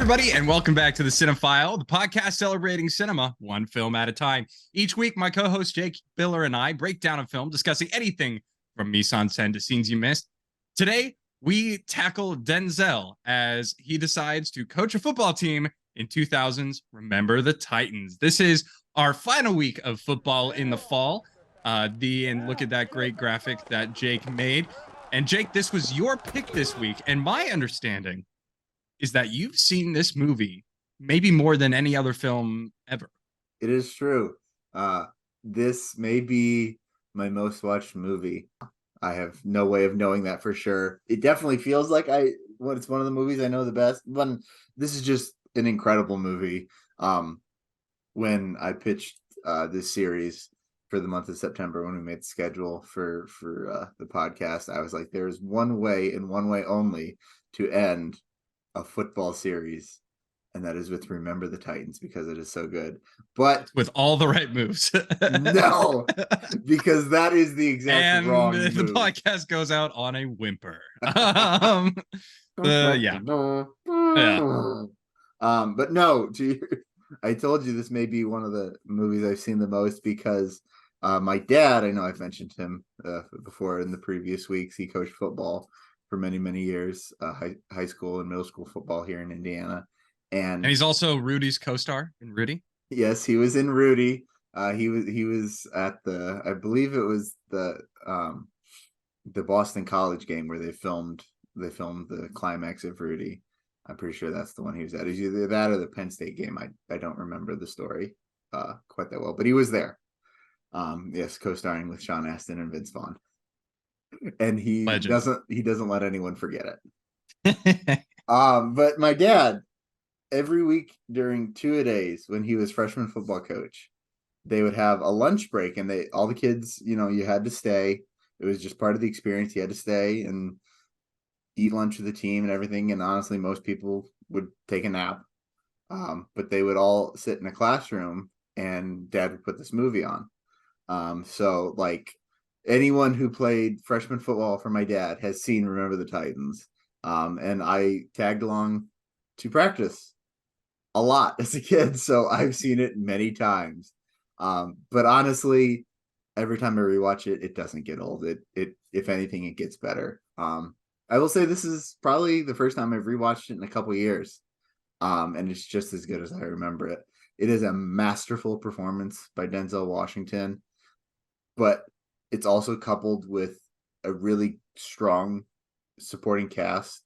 everybody, and welcome back to the Cinefile, the podcast celebrating cinema one film at a time. Each week, my co-host Jake Biller and I break down a film, discussing anything from mise en scène to scenes you missed. Today, we tackle Denzel as he decides to coach a football team in 2000's Remember the Titans. This is our final week of football in the fall. And look at that great graphic that Jake made. And Jake, this was your pick this week, and my understanding is that you've seen this movie maybe more than any other film ever. It is true. This may be my most watched movie. I have no way of knowing that for sure. It definitely feels like it's one of the movies I know the best. But this is just an incredible movie. When I pitched this series for the month of September, when we made the schedule for the podcast, I was like, there's one way and one way only to end a football series, and that is with Remember the Titans, because it is so good. But with all the right moves. No, because that is the exact wrong move. The podcast goes out on a whimper. Yeah. But no, I told you this may be one of the movies I've seen the most, because my dad, I know I've mentioned him before in the previous weeks, he coached football for many years, high school and middle school football here in Indiana, and he's also Rudy's co-star in Rudy. Yes, he was in Rudy. He was at I believe it was the Boston College game where they filmed the climax of Rudy. I'm pretty sure that's the one he was at. It was either that or the Penn State game. I don't remember the story quite that well, but he was there. Yes, co-starring with Sean Astin and Vince Vaughn. And he doesn't let anyone forget it. But my dad, every week during 2-a-days when he was freshman football coach, they would have a lunch break, and all the kids, you had to stay. It was just part of the experience. You had to stay and eat lunch with the team and everything. And honestly, most people would take a nap. But they would all sit in a classroom, and Dad would put this movie on. So like, anyone who played freshman football for my dad has seen Remember the Titans. And I tagged along to practice a lot as a kid, so I've seen it many times. But honestly, every time I rewatch it, it doesn't get old. It if anything, it gets better. I will say this is probably the first time I've rewatched it in a couple of years. And it's just as good as I remember it. It is a masterful performance by Denzel Washington, but it's also coupled with a really strong supporting cast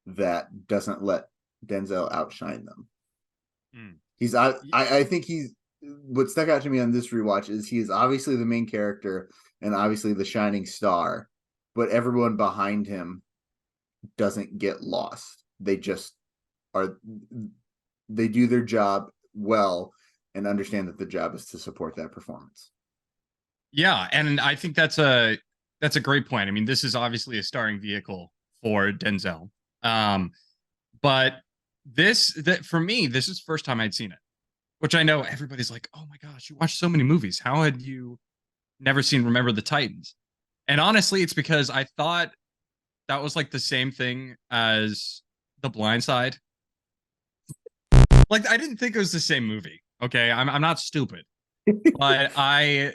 that doesn't let Denzel outshine them. I think what stuck out to me on this rewatch is he is obviously the main character and obviously the shining star, but everyone behind him doesn't get lost. They just they do their job well and understand that the job is to support that performance. Yeah, and I think that's a great point. I mean, this is obviously a starring vehicle for Denzel. But for me, this is the first time I'd seen it, which I know everybody's like, oh my gosh, you watched so many movies. How had you never seen Remember the Titans? And honestly, it's because I thought that was like the same thing as The Blind Side. Like, I didn't think it was the same movie. Okay, I'm not stupid, but I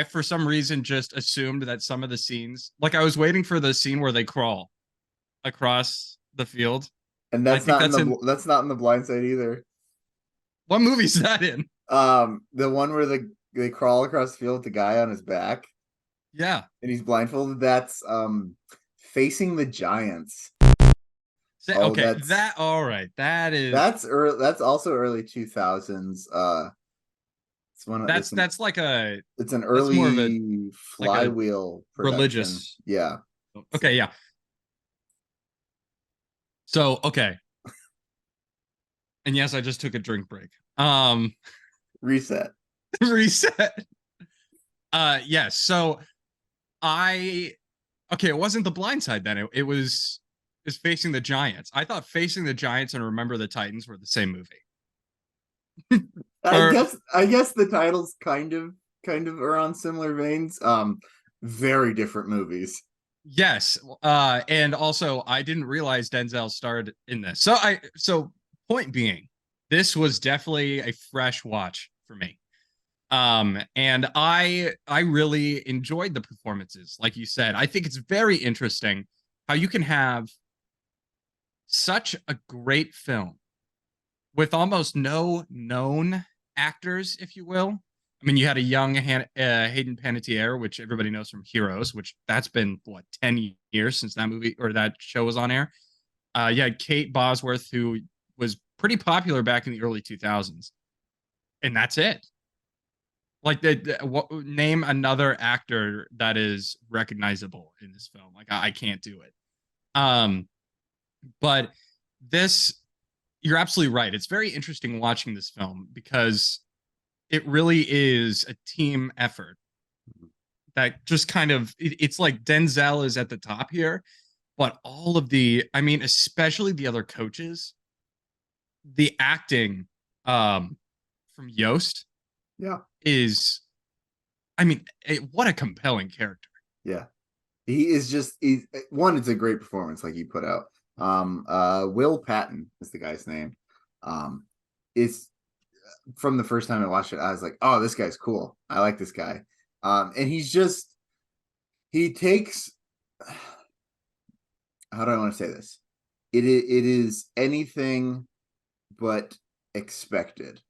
for some reason just assumed that some of the scenes, like I was waiting for the scene where they crawl across the field, and that's not in The Blind Side either. What movie is that in? The one where they crawl across the field with the guy on his back. Yeah, and he's blindfolded. That's Facing the Giants. Okay, all right. That's also early 2000s. It's one of that's like it's an early Flywheel like religious. Yeah. Okay, yeah. So, okay. And yes, I just took a drink break. Reset. Yes. So it wasn't The Blind Side then. It was Facing the Giants. I thought Facing the Giants and Remember the Titans were the same movie. I guess the titles kind of are on similar veins. Very different movies. Yes. And also I didn't realize Denzel starred in this. So Point being, this was definitely a fresh watch for me. And I really enjoyed the performances. Like you said, I think it's very interesting how you can have such a great film with almost no known actors, if you will. I mean, you had a young Hayden Panettiere, which everybody knows from Heroes, which that's been what 10 years since that movie or that show was on air. You had Kate Bosworth, who was pretty popular back in the early 2000s, and that's it. Like, name another actor that is recognizable in this film. Like, I can't do it. Um, but this, you're absolutely right. It's very interesting watching this film because it really is a team effort that just kind of it's like Denzel is at the top here, but all of the, I mean, especially the other coaches, the acting from Yoast Yeah. is, I mean, what a compelling character. Yeah. He is just one, it's a great performance like he put out. Will Patton is the guy's name. It's from the first time I watched it, I was like, oh, this guy's cool. I like this guy. And he takes, how do I want to say this? It is anything but expected,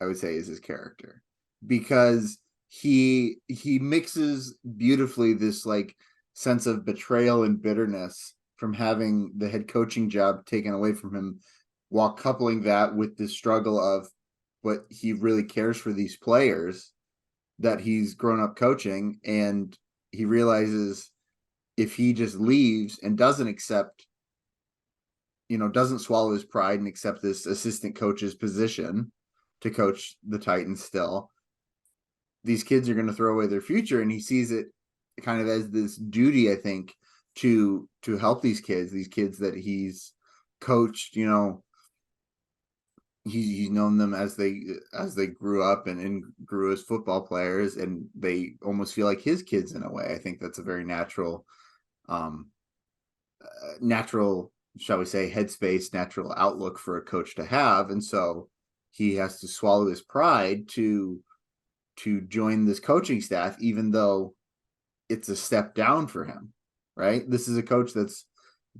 I would say, is his character, because he mixes beautifully this like sense of betrayal and bitterness from having the head coaching job taken away from him, while coupling that with the struggle of what he really cares for these players that he's grown up coaching. And he realizes if he just leaves and doesn't accept, doesn't swallow his pride and accept this assistant coach's position to coach the Titans still, these kids are going to throw away their future. And he sees it kind of as this duty, I think, to help these kids that he's coached. He's known them as they grew up and grew as football players, and they almost feel like his kids in a way. I think that's a very natural, shall we say, headspace, natural outlook for a coach to have. And so he has to swallow his pride to join this coaching staff, even though it's a step down for him, right? This is a coach that's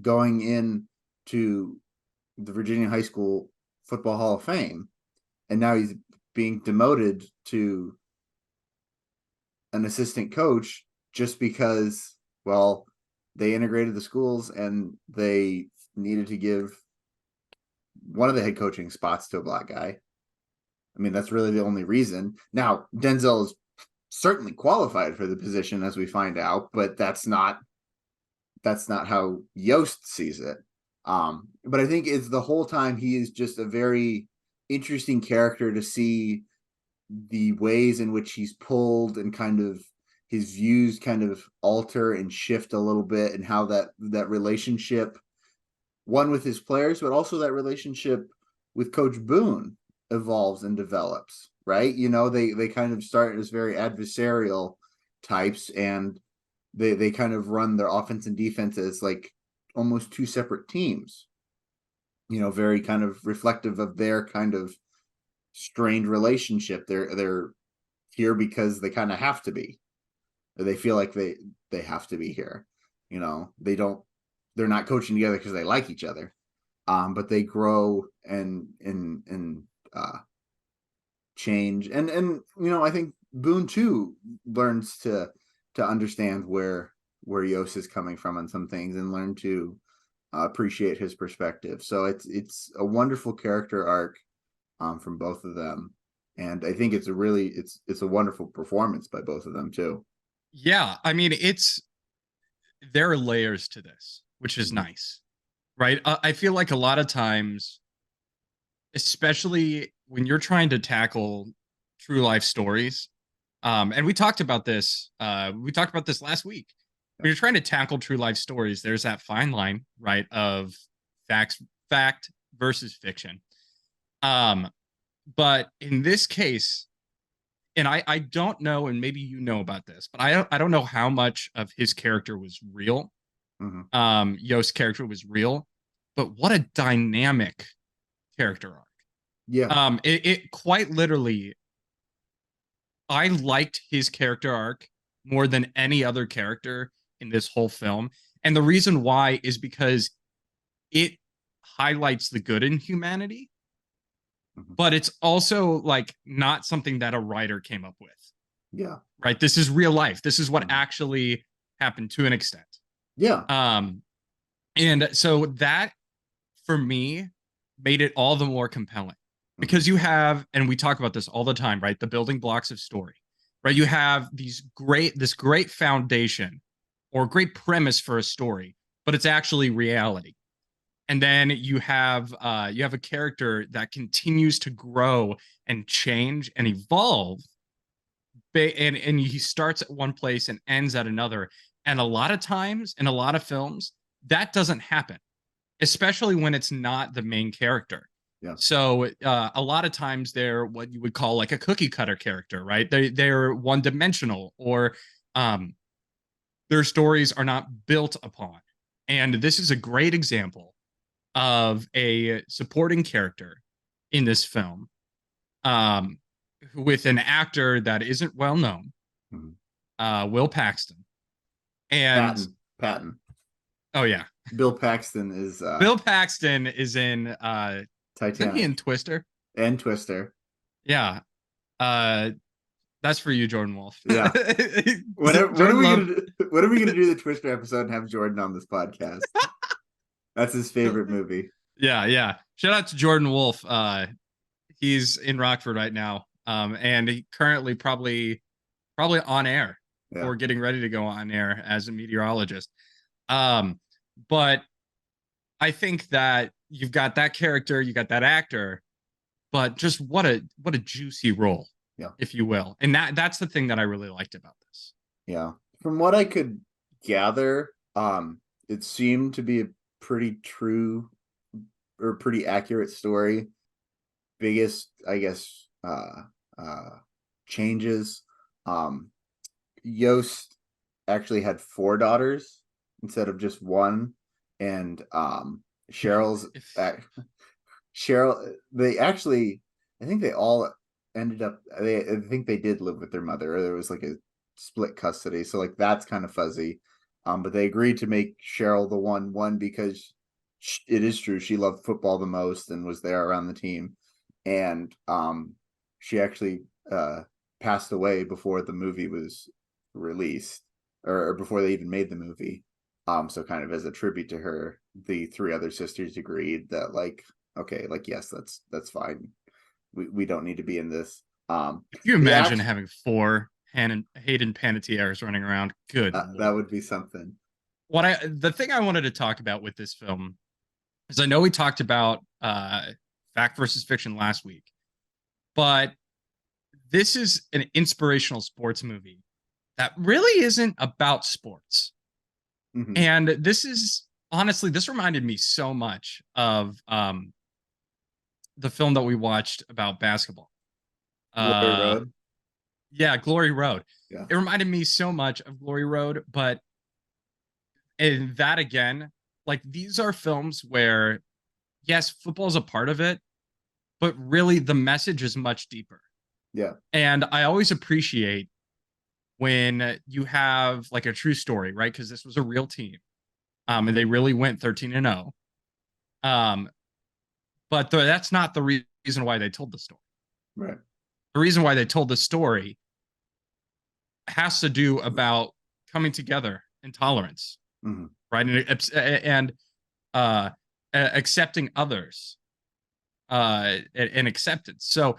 going in to the Virginia High School Football Hall of Fame, and now he's being demoted to an assistant coach just because, well, they integrated the schools and they needed to give one of the head coaching spots to a black guy. I mean, that's really the only reason. Now, Denzel is certainly qualified for the position, as we find out, but that's not how Yoast sees it. But I think it's the whole time he is just a very interesting character to see the ways in which he's pulled and kind of his views kind of alter and shift a little bit, and how that relationship, one with his players, but also that relationship with Coach Boone evolves and develops, right? They kind of start as very adversarial types, and they kind of run their offense and defense as like almost two separate teams, very kind of reflective of their kind of strained relationship. They're here because they kind of have to be, or they feel like they have to be here. They're not coaching together because they like each other, but they grow and change. And I think Boone too learns to understand where Yost is coming from on some things, and learn to appreciate his perspective. So it's a wonderful character arc from both of them, and I think it's a wonderful performance by both of them too. Yeah, I mean, there are layers to this, which is nice, right? I feel like a lot of times, especially when you're trying to tackle true life stories, and we talked about this last week. When you're trying to tackle true life stories, there's that fine line, right, of fact versus fiction. But in this case, and I don't know, and maybe you know about this, but I don't know how much of his character was real. Mm-hmm. Yost's character was real, but what a dynamic character arc. Yeah. It quite literally, I liked his character arc more than any other character in this whole film. And the reason why is because it highlights the good in humanity, but it's also like not something that a writer came up with. Yeah. Right? This is real life. This is what Mhm. actually happened to an extent. Yeah. And so that for me made it all the more compelling because Mhm. you have, and we talk about this all the time, right? The building blocks of story, right? You have this great foundation or great premise for a story, but it's actually reality. And then you have a character that continues to grow and change and evolve, and he starts at one place and ends at another. And a lot of times in a lot of films, that doesn't happen, especially when it's not the main character. Yeah. So a lot of times they're what you would call like a cookie cutter character, right? They're one dimensional, or um, their stories are not built upon. And this is a great example of a supporting character in this film, um, with an actor that isn't well known, Mhm. Will Paxton. And Patton. oh yeah, Bill Paxton is Bill Paxton is in isn't he in Titanic Twister? and Twister. Yeah. Uh that's for you, Jordan Wolf. Yeah. When are Jordan we Love. gonna do, when are we gonna do the Twister episode and have Jordan on this podcast? That's his favorite movie. Yeah, yeah. Shout out to Jordan Wolf. He's in Rockford right now. And he currently probably on air Yeah. or getting ready to go on air as a meteorologist. Um, but I think that you've got that character, you got that actor, but just what a juicy role, Yeah. if you will. And that's the thing that I really liked about this. Yeah. From what I could gather, it seemed to be a pretty true or pretty accurate story. Biggest, I guess, changes. Um, Yoast actually had 4 daughters instead of just one, and Cheryl's If Cheryl. They actually, I think they all ended up. I think they did live with their mother, or there was like a split custody. So like that's kind of fuzzy. But they agreed to make Cheryl the one because it is true she loved football the most and was there around the team, and she actually passed away before the movie was released, or before they even made the movie. So kind of as a tribute to her, the 3 other sisters agreed that like, okay, like yes, that's fine. We don't need to be in this. Could you The imagine act having four Hayden Panettieres running around? Good that Lord. would be something. The thing I wanted to talk about with this film is I know we talked about fact versus fiction last week, but this is an inspirational sports movie that really isn't about sports. Mhm. And this is honestly, this reminded me so much of the film that we watched about basketball. Glory Uh, Road. yeah, Glory Road. Yeah. It reminded me so much of Glory Road, but in that again, like these are films where, yes, football is a part of it, but really the message is much deeper. Yeah. And I always appreciate when you have like a true story, right? Because this was a real team, and they really went 13-0. Um, but that's not the reason why they told the story. Right. The reason why they told the story has to do about coming together and tolerance, Mm-hmm. right? And uh, accepting others, and acceptance. So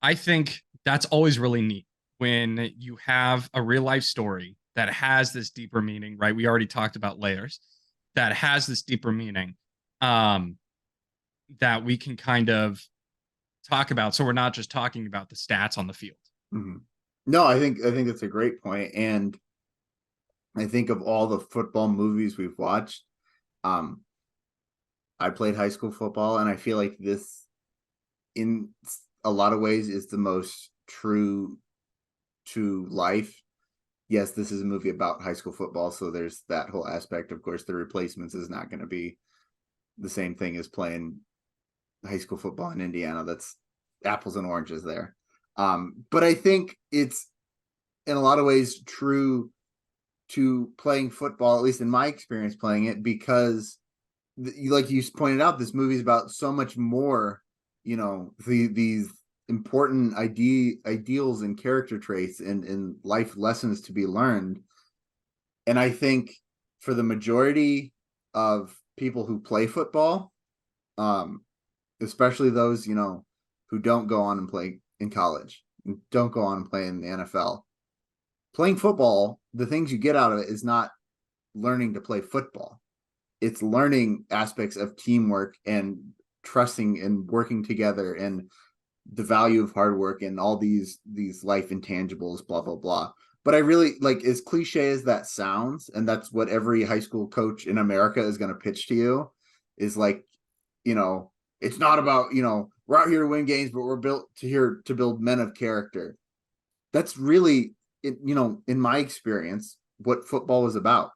I think that's always really neat when you have a real life story that has this deeper meaning, right? We already talked about layers that has this deeper meaning, um, that we can kind of talk about. So we're not just talking about the stats on the field. Mm-hmm. No, I think that's a great point, and I think of all the football movies we've watched, um, I played high school football, and I feel like this, in a lot of ways, is the most true to life. Yes, this is a movie about high school football, so there's that whole aspect. Of course, the replacements is not going to be the same thing as playing high school football in Indiana. That's apples and oranges there. But I think it's in a lot of ways true to playing football, at least in my experience playing it, because like you pointed out, this movie is about so much more, these important ideals and character traits and life lessons to be learned. And I think for the majority of people who play football, especially those, who don't go on and play in college, don't go on and play in the NFL, playing football, the things you get out of it is not learning to play football. It's learning aspects of teamwork and trusting and working together and the value of hard work and all these life intangibles, blah, blah, blah. But I really like, as cliche as that sounds, and that's what every high school coach in America is going to pitch to you, is like, it's not about, we're out here to win games, but we're built to build men of character. That's really, in my experience, what football is about,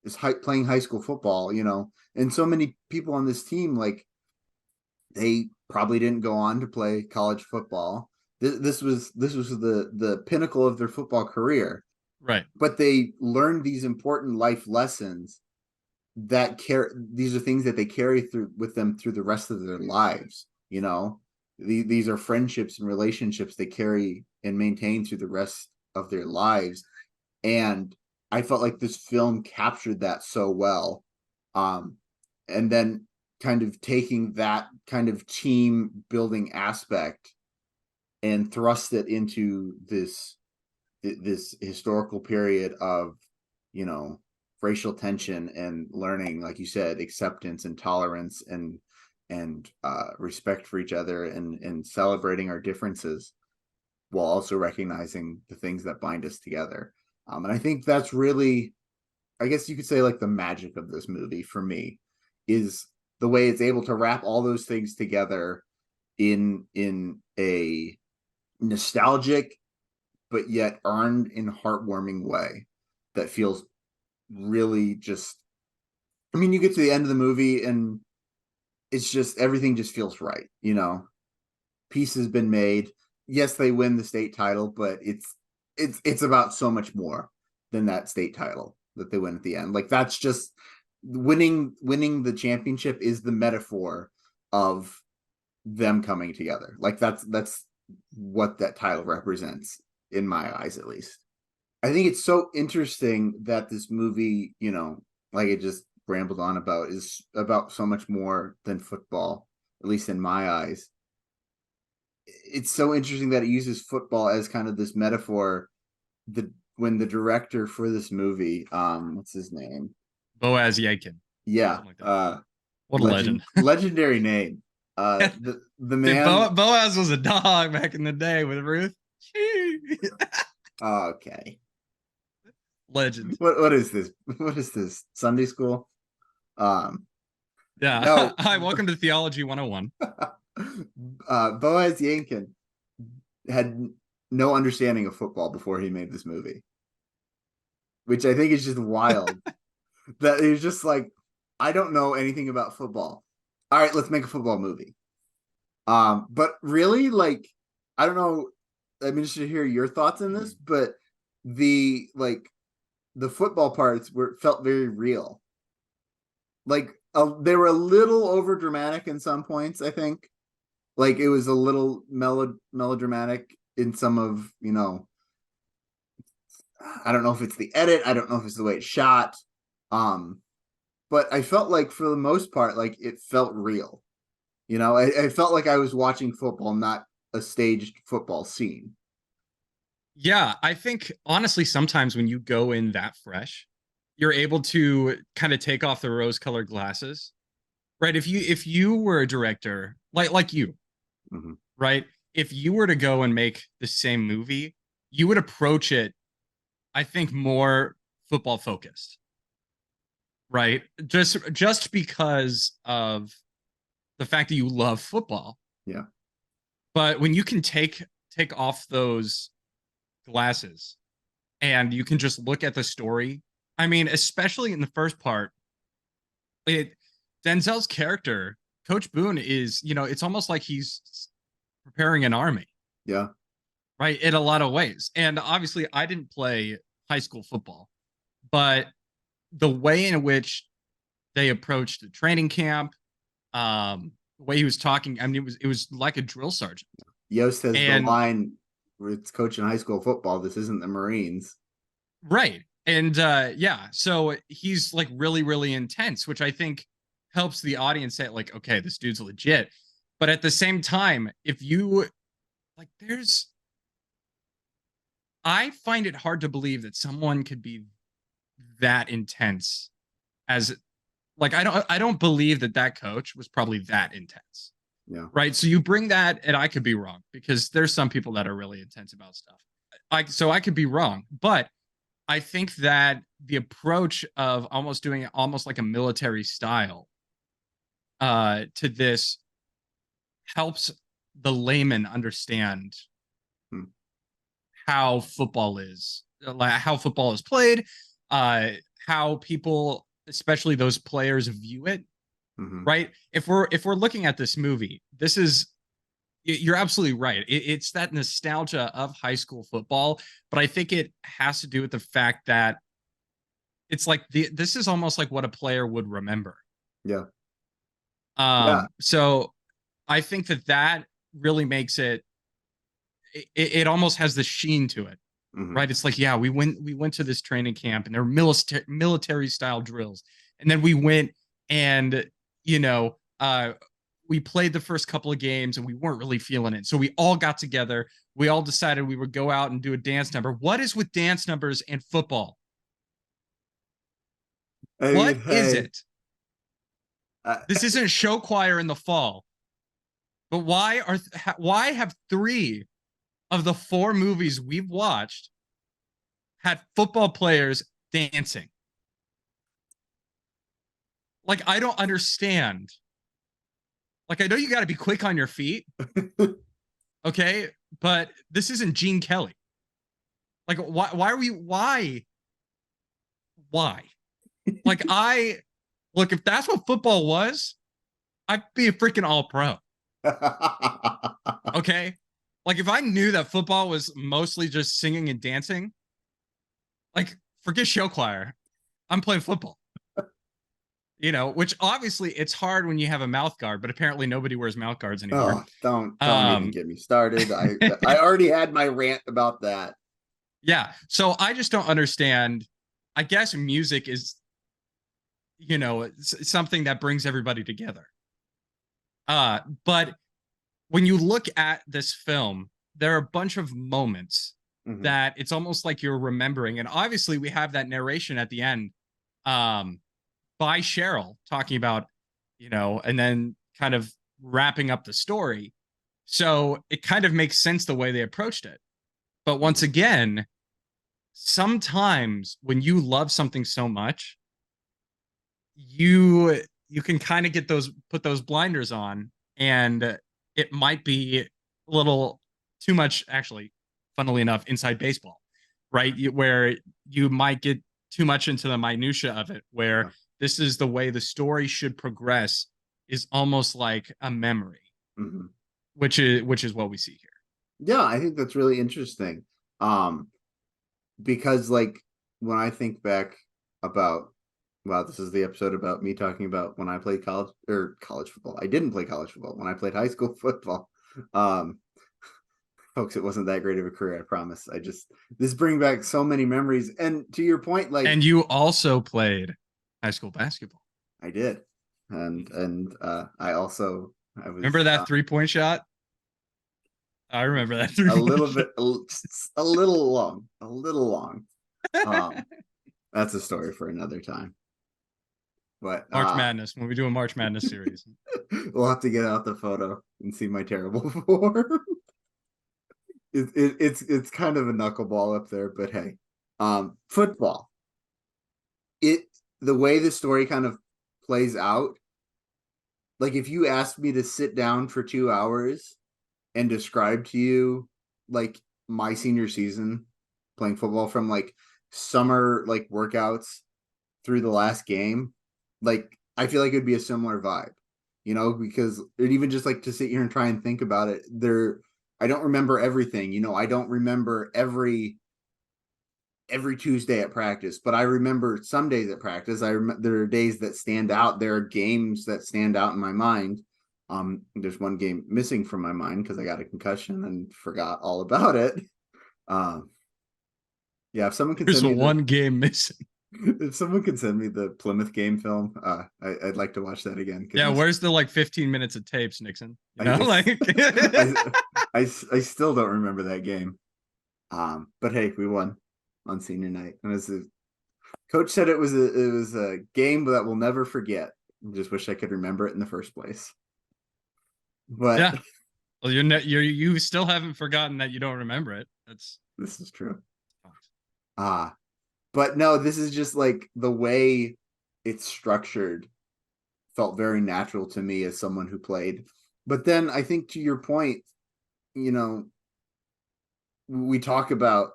is playing high school football, and so many people on this team, like, they probably didn't go on to play college football. This was the pinnacle of their football career. Right. But they learned these important life lessons these are things that they carry through with them through the rest of their lives. These are friendships and relationships they carry and maintain through the rest of their lives. And I felt like this film captured that so well. And then kind of taking that kind of team building aspect and thrust it into this historical period of, racial tension and learning, like you said, acceptance and tolerance and respect for each other and celebrating our differences while also recognizing the things that bind us together. And I think that's really, I guess you could say, like, the magic of this movie for me is the way it's able to wrap all those things together in a nostalgic but yet earned and heartwarming way that feels really just, you get to the end of the movie and it's just, everything just feels right. Peace has been made. Yes, they win the state title, but it's about so much more than that state title that they win at the end. Like, that's just winning the championship is the metaphor of them coming together. Like, that's what that title represents, in my eyes, at least. I think it's so interesting that this movie, like it just rambled on about, is about so much more than football, at least in my eyes. It's so interesting that it uses football as kind of this metaphor. When the director for this movie, what's his name? Boaz Yankin. Yeah. Like what a legend. Legendary name. The man. Boaz was a dog back in the day with Ruth. Okay. Legend. What is this? What is this? Sunday school? Yeah. No. Hi, welcome to Theology 101. Boaz Yankin had no understanding of football before he made this movie, which I think is just wild. That he was just like, I don't know anything about football. All right, let's make a football movie. But really, like, I don't know. I'm interested to hear your thoughts on this, but the football parts felt very real. Like, they were a little over dramatic in some points, I think. Like, it was a little melodramatic in some of, I don't know if it's the edit, I don't know if it's the way it's shot. But I felt like, for the most part, like, it felt real. I felt like I was watching football, not a staged football scene. Yeah, I think honestly, sometimes when you go in that fresh, you're able to kind of take off the rose-colored glasses, right? If you were a director like you, mm-hmm. right? If you were to go and make the same movie, you would approach it, I think, more football focused, right? Just because of the fact that you love football. Yeah. But when you can take off those glasses and you can just look at the story, I mean, especially in the first part, Denzel's character Coach Boone is, it's almost like he's preparing an army, Yeah. right? In a lot of ways. And obviously, I didn't play high school football, but the way in which they approached the training camp, the way he was talking, I mean, it was like a drill sergeant. Yoast has the And line where it's coaching high school football. This isn't the Marines. right. And yeah, so he's like really, really intense, which I think helps the audience say, like, okay, this dude's legit. But at the same time, if you like, I find it hard to believe that someone could be that intense as like I don't believe that coach was probably that intense. Yeah. Right? So you bring that, and I could be wrong because there's some people that are really intense about stuff. I could be wrong, but I think that the approach of almost doing it almost like a military style to this helps the layman understand Hmm. how football is, like how football is played, uh, how people, especially those players, view it. Mm-hmm. Right? If we're looking at this movie, this is you're absolutely right. It's that nostalgia of high school football, but I think it has to do with the fact that it's like this is almost like what a player would remember. Yeah. Yeah. So I think that really makes it almost has the sheen to it, Mm-hmm. right? It's like, yeah, we went to this training camp and there were military style drills, and then we went and you know we played the first couple of games and we weren't really feeling it, so we all got together. We all decided we would go out and do a dance number. What is with dance numbers and football? I What mean, is hey, it? This isn't show choir in the fall, but why have three of the four movies we've watched had football players dancing? Like, I don't understand. Like, I know you got to be quick on your feet, okay? But this isn't Gene Kelly. Like, why are we, why? Like, look, if that's what football was, I'd be a freaking all pro, okay? Like, if I knew that football was mostly just singing and dancing, like, forget show choir. I'm playing football. Which obviously it's hard when you have a mouth guard, but apparently nobody wears mouth guards anymore. Oh, don't even get me started. I already had my rant about that. Yeah. So I just don't understand. I guess music is, something that brings everybody together. But when you look at this film, there are a bunch of moments Mm-hmm. that it's almost like you're remembering. And obviously we have that narration at the end by Cheryl talking about, and then kind of wrapping up the story. So it kind of makes sense the way they approached it. But once again, sometimes when you love something so much, you can kind of put those blinders on, and it might be a little too much, actually, funnily enough, inside baseball, right? Where you might get too much into the minutia of it, where this is the way the story should progress, is almost like a memory, Mm-hmm. which is what we see here. Yeah, I think that's really interesting. Because like when I think back about, well, this is the episode about me talking about when I played college football. I didn't play college football. When I played high school football, folks, it wasn't that great of a career, I promise. This brings back so many memories. And to your point, like, and you also played high school basketball. I did. And I was remember that 3-point shot. I remember that a little bit, a little long. That's a story for another time. But March Madness, when we do a March Madness series, we'll have to get out the photo and see my terrible form. It's kind of a knuckleball up there, but hey, football. The way the story kind of plays out, like if you asked me to sit down for 2 hours and describe to you like my senior season playing football, from like summer like workouts through the last game, like I feel like it'd be a similar vibe. because even just like to sit here and try and think about it, I don't remember everything. I don't remember every Tuesday at practice, but I remember some days at practice. There are days that stand out. There are games that stand out in my mind. There's one game missing from my mind because I got a concussion and forgot all about it. Yeah, if someone can There's send me one game missing. if someone can send me the Plymouth game film, I'd like to watch that again. Yeah, where's the 15 minutes of tapes, Nixon? I still don't remember that game. But hey, we won on senior night. And coach said it was a game that we'll never forget. I just wish I could remember it in the first place. But yeah, well, you still haven't forgotten that you don't remember it. This is true. But no, this is just like the way it's structured felt very natural to me as someone who played. But then I think to your point, we've been talking about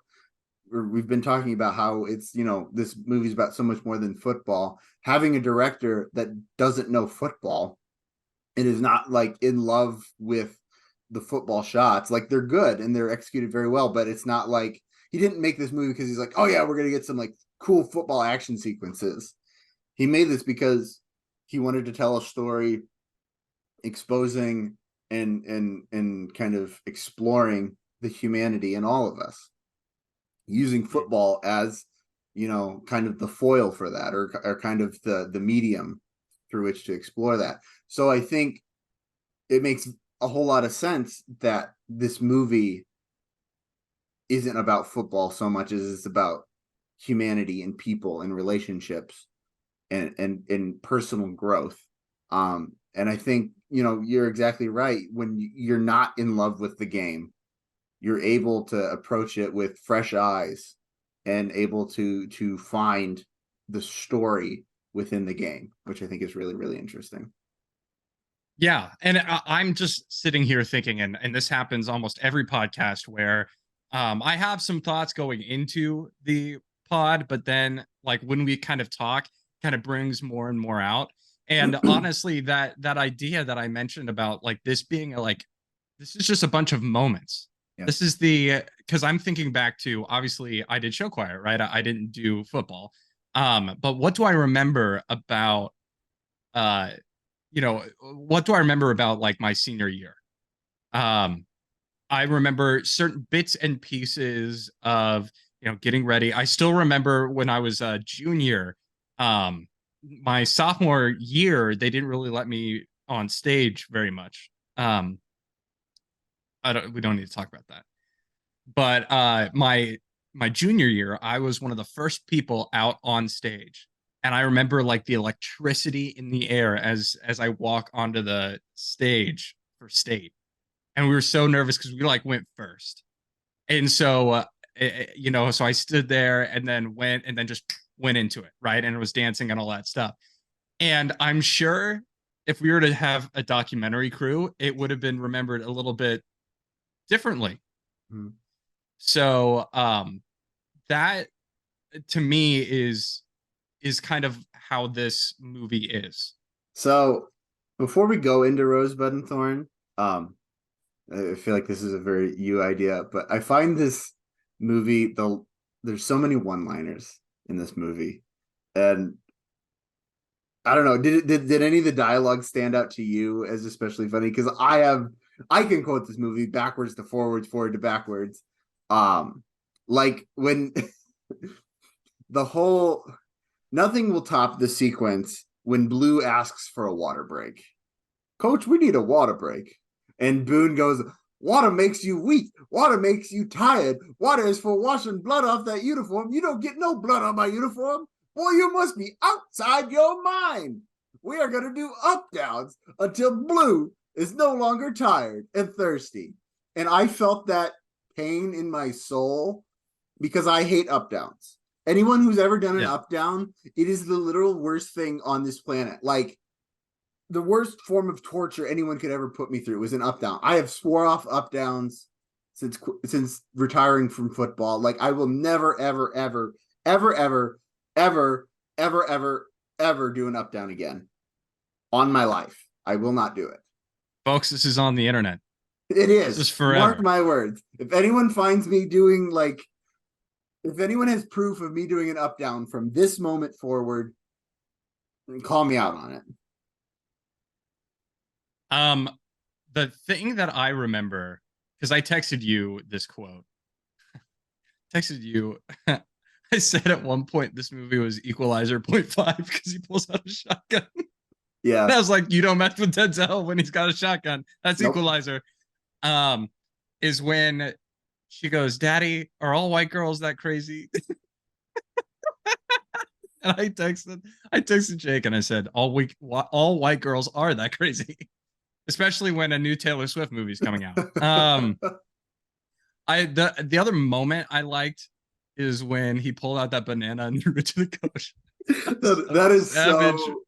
how it's, this movie's about so much more than football. Having a director that doesn't know football, it is not like in love with the football shots. Like they're good and they're executed very well, but it's not like he didn't make this movie because he's like, oh yeah, we're going to get some like cool football action sequences. He made this because he wanted to tell a story exposing and kind of exploring the humanity in all of us, using football as, kind of the foil for that, or kind of the medium through which to explore that. So I think it makes a whole lot of sense that this movie isn't about football so much as it's about humanity and people and relationships and personal growth. And I think, you're exactly right. When you're not in love with the game, you're able to approach it with fresh eyes and able to find the story within the game, which I think is really, really interesting. Yeah. And I'm just sitting here thinking, and this happens almost every podcast where I have some thoughts going into the pod, but then like when we kind of talk, kind of brings more and more out. And honestly, that idea that I mentioned about like this being this is just a bunch of moments. Yeah. This is because I'm thinking back to, obviously I did show choir, right? I didn't do football. But what do I remember about what do I remember about like my senior year? I remember certain bits and pieces of, getting ready. I still remember when I was a junior, my sophomore year, they didn't really let me on stage very much. We don't need to talk about that. But my junior year, I was one of the first people out on stage. And I remember like the electricity in the air as I walk onto the stage for state. And we were so nervous because we like went first. And so so I stood there and then just went into it, right? And it was dancing and all that stuff. And I'm sure if we were to have a documentary crew, it would have been remembered a little bit differently. Mm-hmm. So that to me is kind of how this movie is. So before we go into Rosebud and Thorn, I feel like this is a very you idea, but I find this movie, there's so many one-liners in this movie, and I don't know, did any of the dialogue stand out to you as especially funny? Because I can quote this movie backwards to forwards, forward to backwards. Like when nothing will top the sequence when Blue asks for a water break. Coach, we need a water break. And Boone goes, water makes you weak. Water makes you tired. Water is for washing blood off that uniform. You don't get no blood on my uniform. Boy, you must be outside your mind. We are going to do up-downs until Blue is no longer tired and thirsty. And I felt that pain in my soul because I hate up-downs. Anyone who's ever done an up-down, it is the literal worst thing on this planet. Like, the worst form of torture anyone could ever put me through was an up-down. I have swore off up-downs since retiring from football. Like, I will never, ever, ever, ever, ever, ever, ever, ever, ever do an up-down again on my life. I will not do it. Folks, this is on the internet. It is. This is forever. Mark my words. If anyone finds me doing if anyone has proof of me doing an up down from this moment forward, call me out on it. The thing that I remember, because I texted you this quote, I said at one point this movie was Equalizer 0.5 because he pulls out a shotgun. Yeah. And I was like, you don't mess with Denzel when he's got a shotgun. That's nope. Equalizer. Is when she goes, Daddy, are all white girls that crazy? And I texted Jake and I said, all white girls are that crazy. Especially when a new Taylor Swift movie is coming out. The other moment I liked is when he pulled out that banana and threw it to the coach. That is savage. So.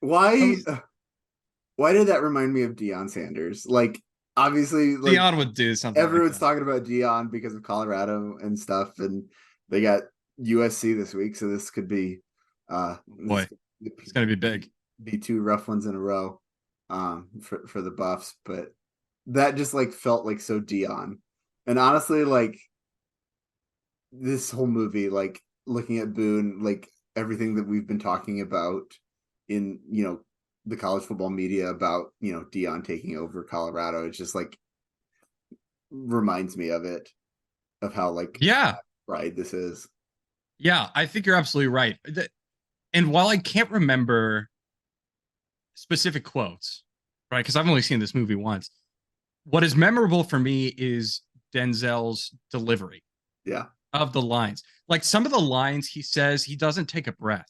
Why did that remind me of Deion Sanders? Like, obviously, like, Deion would do something. Everyone's like talking about Deion because of Colorado and stuff, and they got USC this week, so this could be boy, it's gonna be big. Be two rough ones in a row for the Buffs, but that just like felt like so Deion. And honestly, like this whole movie, like looking at Boone, like everything that we've been talking about in, you know, the college football media about, you know, Deion taking over Colorado, it's just like reminds me of it, of how like pride this is. Yeah, I think you're absolutely right. And while I can't remember specific quotes, right, because I've only seen this movie once, what is memorable for me is Denzel's delivery of the lines. Like some of the lines he says, he doesn't take a breath.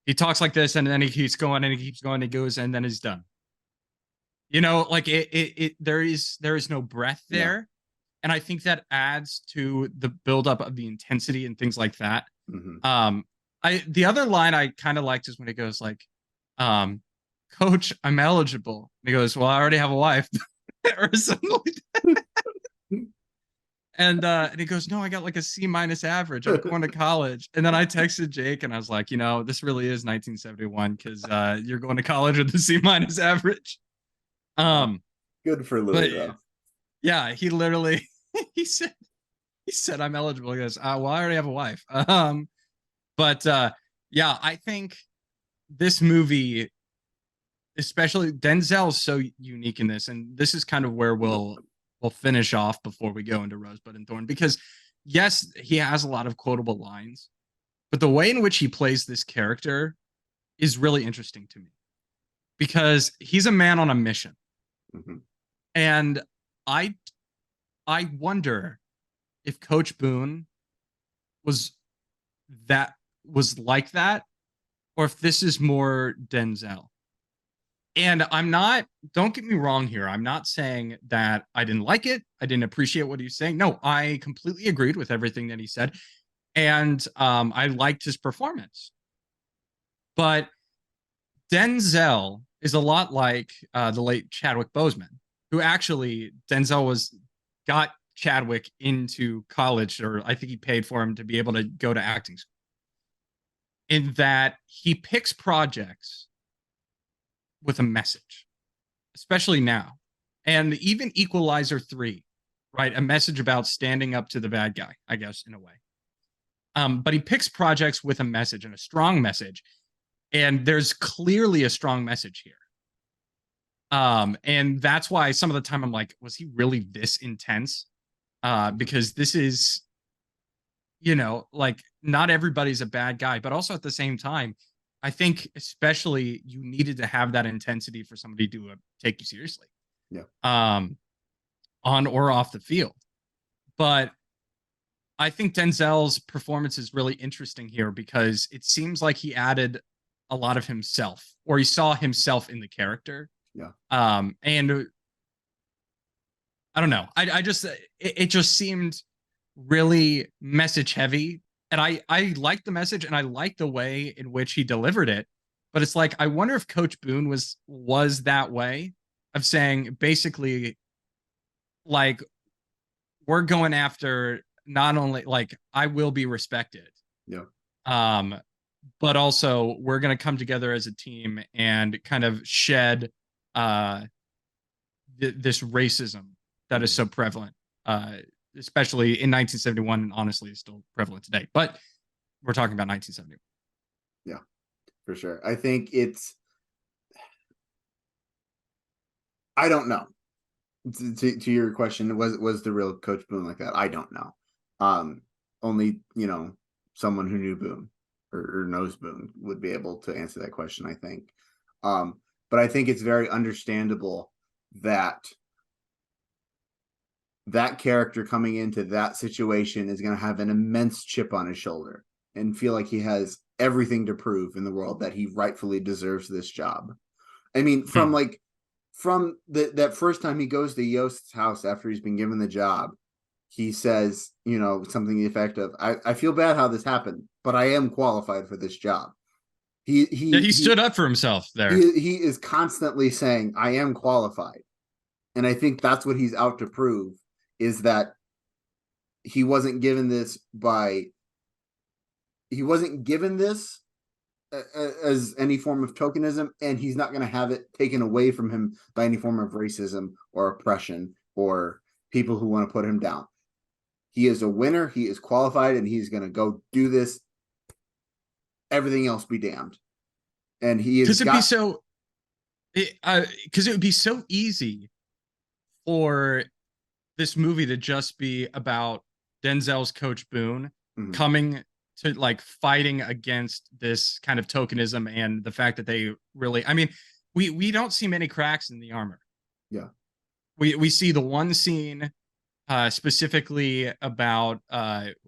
He talks like this and then he keeps going and he keeps going, he goes, and then he's done. You know, like there is no breath there. Yeah. And I think that adds to the buildup of the intensity and things like that. Mm-hmm. The other line I kind of liked is when it goes like, Coach, I'm eligible. And he goes, well, I already have a wife. Or something like that. And he goes, no, I got like a C- average. I'm going to college. And then I texted Jake and I was like, you know, this really is 1971 because you're going to college with a C- average. Good for Louis, though. Yeah, he literally he said I'm eligible. He goes, well, I already have a wife. But yeah, I think this movie, especially Denzel's so unique in this, and this is kind of where we'll finish off before we go into Rosebud and Thorn, because yes, he has a lot of quotable lines, but the way in which he plays this character is really interesting to me because he's a man on a mission. Mm-hmm. And I wonder if Coach Boone was like that, or if this is more Denzel. And don't get me wrong here. I'm not saying that I didn't like it. I didn't appreciate what he was saying. No, I completely agreed with everything that he said. And I liked his performance. But Denzel is a lot like the late Chadwick Boseman, who actually Denzel got Chadwick into college, or I think he paid for him to be able to go to acting school. In that he picks projects with a message, especially now. And even Equalizer 3, right? A message about standing up to the bad guy, I guess, in a way. But he picks projects with a message and a strong message. And there's clearly a strong message here. And that's why some of the time I'm like, was he really this intense? Because this is, you know, like not everybody's a bad guy, but also at the same time, I think especially you needed to have that intensity for somebody to take you seriously. Yeah. On or off the field. But I think Denzel's performance is really interesting here because it seems like he added a lot of himself, or he saw himself in the character. Yeah. And I don't know. It just seemed really message heavy. And I liked the message and I liked the way in which he delivered it. But it's like, I wonder if Coach Boone was that way, of saying basically, like, we're going after not only like I will be respected. Yeah. but also we're going to come together as a team and kind of shed uh, this racism that is so prevalent, especially in 1971, and honestly is still prevalent today. But we're talking about 1971. Yeah, for sure. I think I don't know. To your question, was the real Coach Boone like that? I don't know. Only someone who knew Boone or knows Boone would be able to answer that question, I think. But I think it's very understandable that character coming into that situation is going to have an immense chip on his shoulder and feel like he has everything to prove in the world, that he rightfully deserves this job. I mean, from that first time he goes to Yoast's house after he's been given the job, he says, something to the effect of, I feel bad how this happened, but I am qualified for this job. He stood up for himself there. He is constantly saying, I am qualified. And I think that's what he's out to prove, is that he wasn't given this as any form of tokenism, and he's not going to have it taken away from him by any form of racism or oppression or people who want to put him down. He is a winner, he is qualified, and he's going to go do this. Everything else be damned. And he is because it would be so easy for this movie to just be about Denzel's Coach Boone coming to fighting against this kind of tokenism and the fact that they really, I mean, we don't see many cracks in the armor. Yeah. We see the one scene specifically about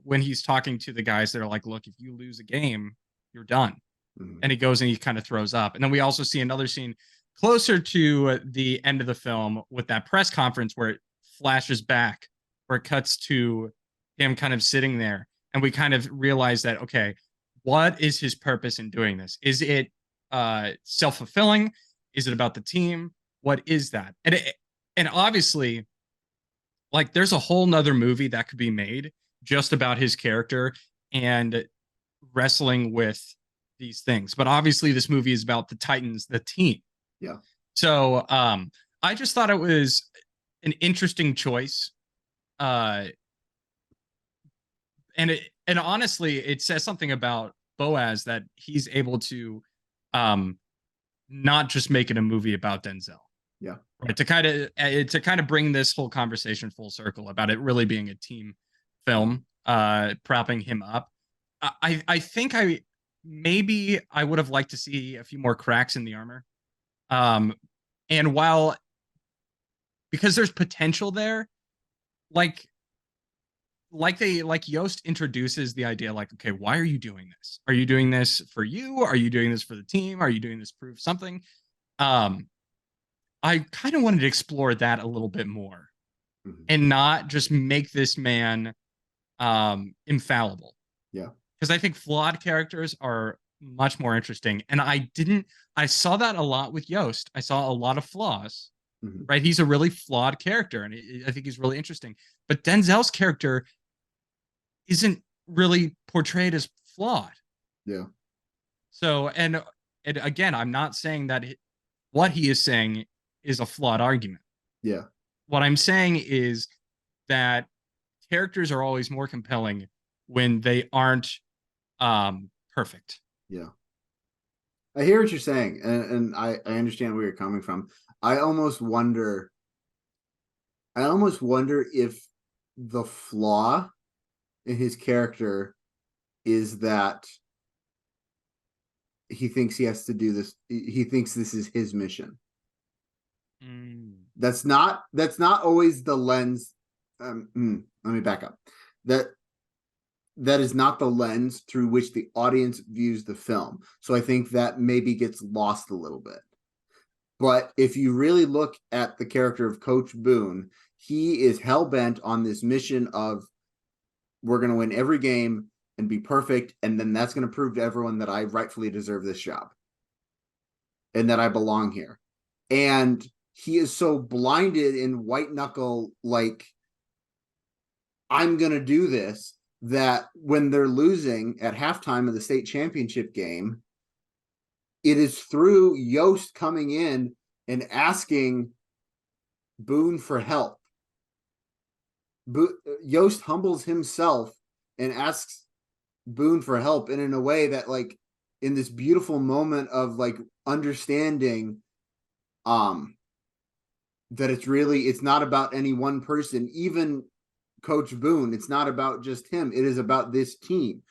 when he's talking to the guys that are like, look, if you lose a game, you're done. And he goes and he kind of throws up. And then we also see another scene closer to the end of the film with that press conference where it flashes back, where it cuts to him kind of sitting there. And we kind of realize that, okay, what is his purpose in doing this? Is it self-fulfilling? Is it about the team? What is that? And obviously, there's a whole nother movie that could be made just about his character and wrestling with these things. But obviously, this movie is about the Titans, the team. Yeah. So I just thought it was an interesting choice. And honestly, it says something about Boaz that he's able to not just make it a movie about Denzel. Yeah. Right. To kind of bring this whole conversation full circle about it really being a team film, propping him up. I think I would have liked to see a few more cracks in the armor. And while, because there's potential there, Yoast introduces the idea, okay, why are you doing this? Are you doing this for you? Are you doing this for the team? Are you doing this to prove something? I kind of wanted to explore that a little bit more and not just make this man infallible. Yeah. Because I think flawed characters are much more interesting. And I saw that a lot with Yoast. I saw a lot of flaws, right? He's a really flawed character, and I think he's really interesting. But Denzel's character isn't really portrayed as flawed. Yeah. So, and again, I'm not saying that what he is saying is a flawed argument. Yeah. What I'm saying is that characters are always more compelling when they aren't perfect. Yeah. I hear what you're saying, and I understand where you're coming from. I almost wonder if the flaw in his character is that he thinks he has to do this. He thinks this is his mission. That's not always the lens. Let me back up. That is not the lens through which the audience views the film. So I think that maybe gets lost a little bit. But if you really look at the character of Coach Boone, he is hell-bent on this mission of, we're going to win every game and be perfect, and then that's going to prove to everyone that I rightfully deserve this job and that I belong here. And he is so blinded in white knuckle, I'm going to do this, that when they're losing at halftime of the state championship game, it is through Yoast coming in and asking Boone for help. Yoast humbles himself and asks Boone for help, and in a way that, like, in this beautiful moment of like understanding that it's not about any one person, even Coach Boone. It's not about just him. It is about this team.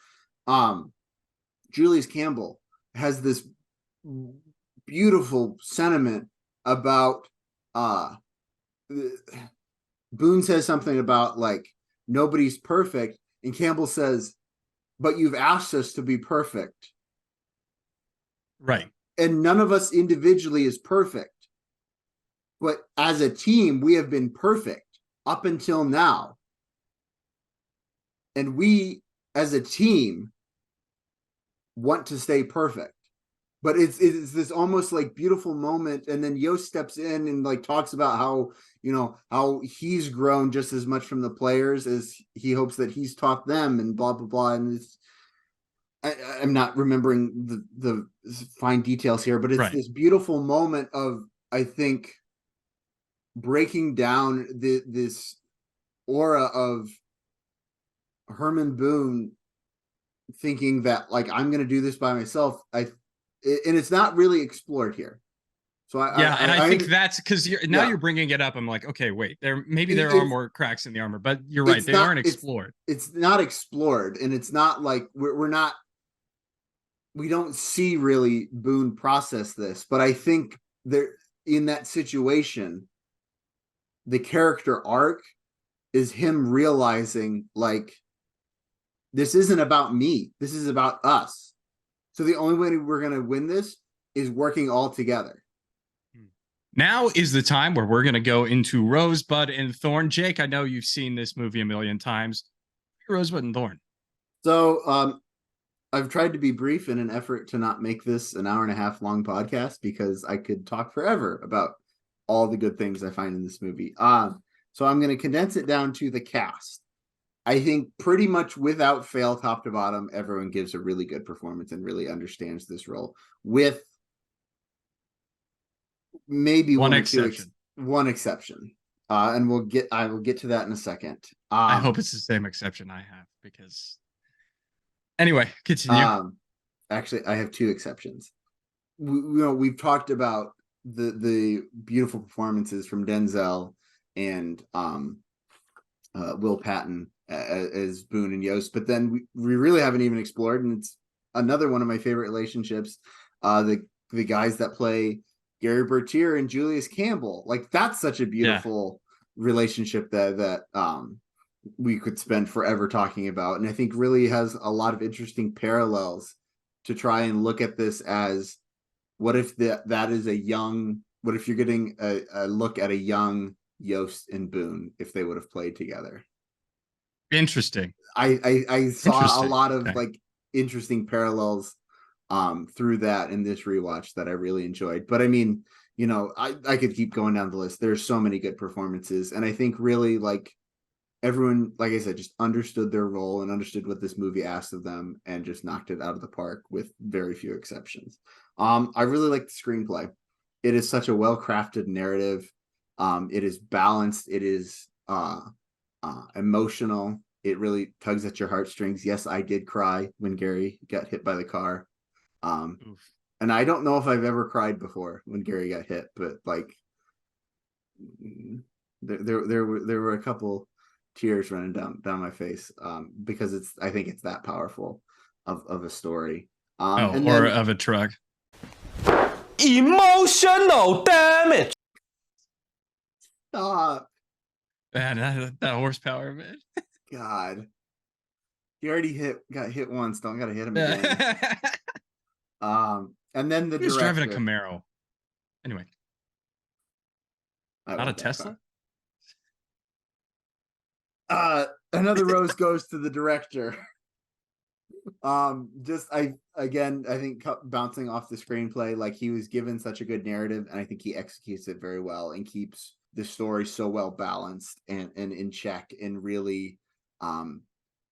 Julius Campbell has this beautiful sentiment about Boone says something about like nobody's perfect, and Campbell says, but you've asked us to be perfect. Right. And none of us individually is perfect. But as a team, we have been perfect up until now. And we, as a team, want to stay perfect. But it's this almost like beautiful moment. And then Yoast steps in and like talks about how, how he's grown just as much from the players as he hopes that he's taught them, and blah, blah, blah. And I'm not remembering the fine details here, but it's this beautiful moment of, I think, breaking down this aura of Herman Boone thinking that like, I'm going to do this by myself. And it's not really explored here. So I think that's because you're bringing it up. I'm like, okay, wait, there are more cracks in the armor, but you're right, they aren't explored. It's not explored, and it's not like we don't see really Boone process this, but I think there, in that situation, the character arc is him realizing like, this isn't about me. This is about us. So the only way we're going to win this is working all together. Now is the time where we're going to go into Rosebud and Thorn. Jake, I know you've seen this movie a million times. Rosebud and Thorn. So I've tried to be brief in an effort to not make this an hour and a half long podcast, because I could talk forever about all the good things I find in this movie. So I'm going to condense it down to the cast. I think pretty much without fail, top to bottom, everyone gives a really good performance and really understands this role, with maybe one exception. And I will get to that in a second. I hope it's the same exception I have, because anyway, continue. Actually, I have two exceptions. We've talked about the beautiful performances from Denzel and Will Patton as Boone and Yoast, but then we really haven't even explored, and it's another one of my favorite relationships, the guys that play Gary Bertier and Julius Campbell. Like, that's such a beautiful relationship that we could spend forever talking about, and I think really has a lot of interesting parallels to try and look at this as, what if that is what if you're getting a look at a young Yoast and Boone if they would have played together. Interesting. I saw a lot of like interesting parallels through that in this rewatch that I really enjoyed. But I mean, I could keep going down the list. There's so many good performances, and I think really like everyone, like I said, just understood their role and understood what this movie asked of them, and just knocked it out of the park with very few exceptions. I really like the screenplay. It is such a well-crafted narrative. It is balanced. It is emotional. It really tugs at your heartstrings. Yes, I did cry when Gary got hit by the car. And I don't know if I've ever cried before when Gary got hit, but like there were a couple tears running down my face, because I think it's that powerful of a story. Of a truck. Emotional damage. Stop. Man, that horsepower, man. God. He already got hit once, don't gotta hit him again. And then the Who's director driving a Camaro? Anyway. Not a Tesla? Another rose goes to the director. I think bouncing off the screenplay, like, he was given such a good narrative, and I think he executes it very well and keeps the story so well balanced and in check, and really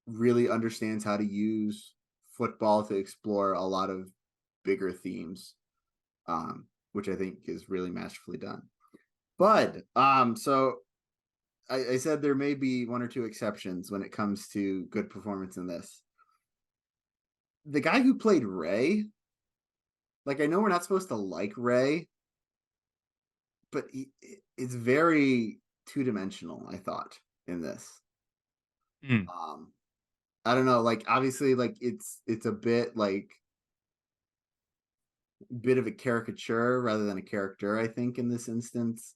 really understands how to use football to explore a lot of bigger themes, which I think is really masterfully done. But so I said there may be one or two exceptions when it comes to good performance in this. The guy who played Ray, like, I know we're not supposed to like Ray, but it's very two-dimensional, I thought, in this. Mm. I don't know, like, obviously, like, it's a bit of a caricature rather than a character, I think, in this instance.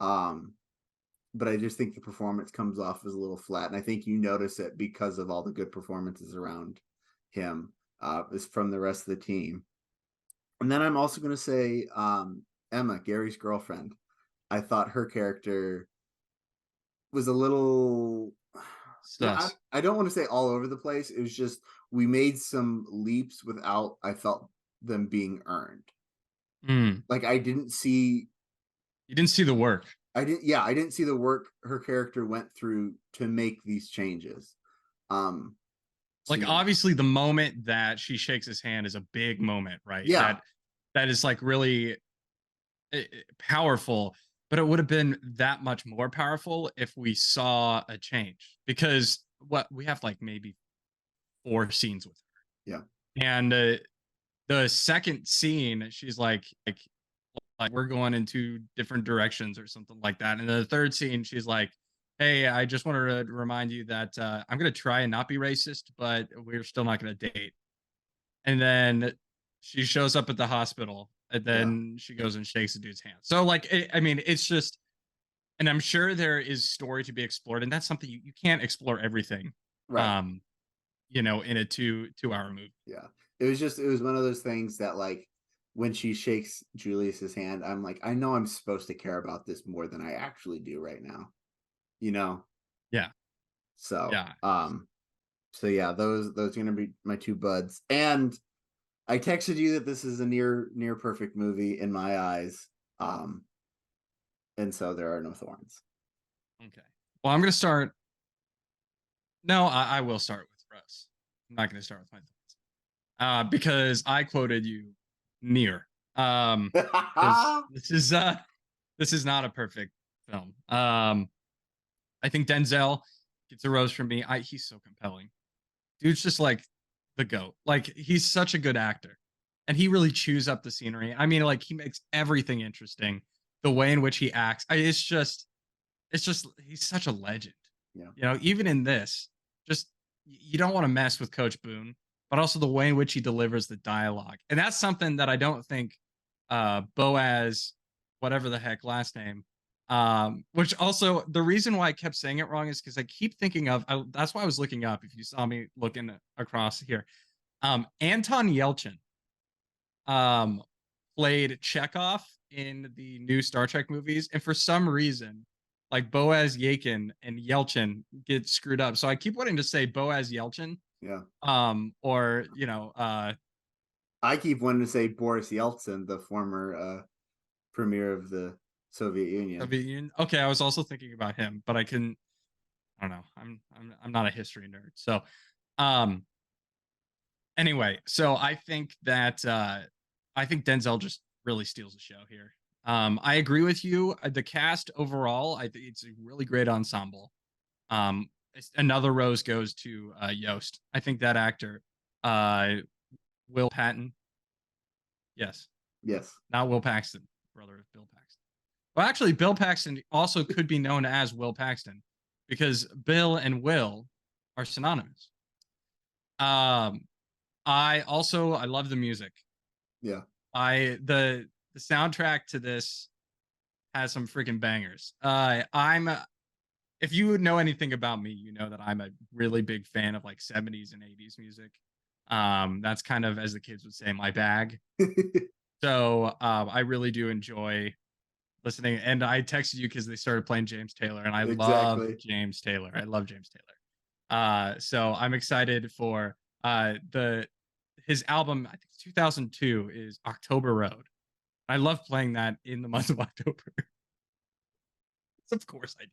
But I just think the performance comes off as a little flat, and I think you notice it because of all the good performances around him, is from the rest of the team. And then I'm also going to say Emma, Gary's girlfriend. I thought her character was a little. I don't want to say all over the place. It was just we made some leaps without, I felt, them being earned. Like, I didn't see. You didn't see the work. I didn't see the work her character went through to make these changes. Like, obviously the moment that she shakes his hand is a big moment, right? Yeah. That is like really powerful, but it would have been that much more powerful if we saw a change, because what we have, like, maybe 4 scenes with her. Yeah. And the second scene, she's like we're going in 2 different directions or something like that. And the third scene, she's like, hey, I just wanted to remind you that I'm going to try and not be racist, but we're still not going to date. And then she shows up at the hospital, and then she goes and shakes the dude's hand. So, like, I mean, it's just, and I'm sure there is story to be explored, and that's something you can't explore everything, right. in a 2-hour movie. Yeah. It was one of those things that, like, when she shakes Julius's hand, I'm like, I know I'm supposed to care about this more than I actually do right now. Yeah. So yeah. So yeah, those are gonna be my 2 buds. And I texted you that this is a near perfect movie in my eyes. And so there are no thorns. Okay. Well, I'm gonna start. No, I will start with Russ. I'm not gonna start with my thoughts. Because I quoted you near. This is not a perfect film. I think Denzel gets a rose from me. He's so compelling. Dude's just like the GOAT. Like, he's such a good actor. And he really chews up the scenery. I mean, like, he makes everything interesting. The way in which he acts. It's just he's such a legend. Yeah. Even in this, just, you don't want to mess with Coach Boone, but also the way in which he delivers the dialogue. And that's something that I don't think Boaz, whatever the heck last name, which also the reason why I kept saying it wrong is because I keep thinking of, that's why I was looking up, if you saw me looking across here, Anton Yelchin played Chekhov in the new Star Trek movies, and for some reason, like, Boaz Yakin and Yelchin get screwed up. So I keep wanting to say Boaz Yelchin. Yeah. Or I keep wanting to say Boris Yeltsin, the former premier of the Soviet Union. Okay, I was also thinking about him, but I don't know. I'm not a history nerd. So anyway, so I think that I think Denzel just really steals the show here. I agree with you. The cast overall, I think it's a really great ensemble. Another rose goes to Yoast. I think that actor, Will Patton. Yes. Not Will Paxton, brother of Bill Paxton. Well, actually, Bill Paxton also could be known as Will Paxton, because Bill and Will are synonymous. I love the music. Yeah. The soundtrack to this has some freaking bangers. If you know anything about me, you know that I'm a really big fan of, like, 70s and 80s music. That's kind of, as the kids would say, my bag. So I really do enjoy listening. And I texted you because they started playing James Taylor, and I love James Taylor. So I'm excited for his album. I think it's 2002 is October Road. I love playing that in the month of October. Of course I do.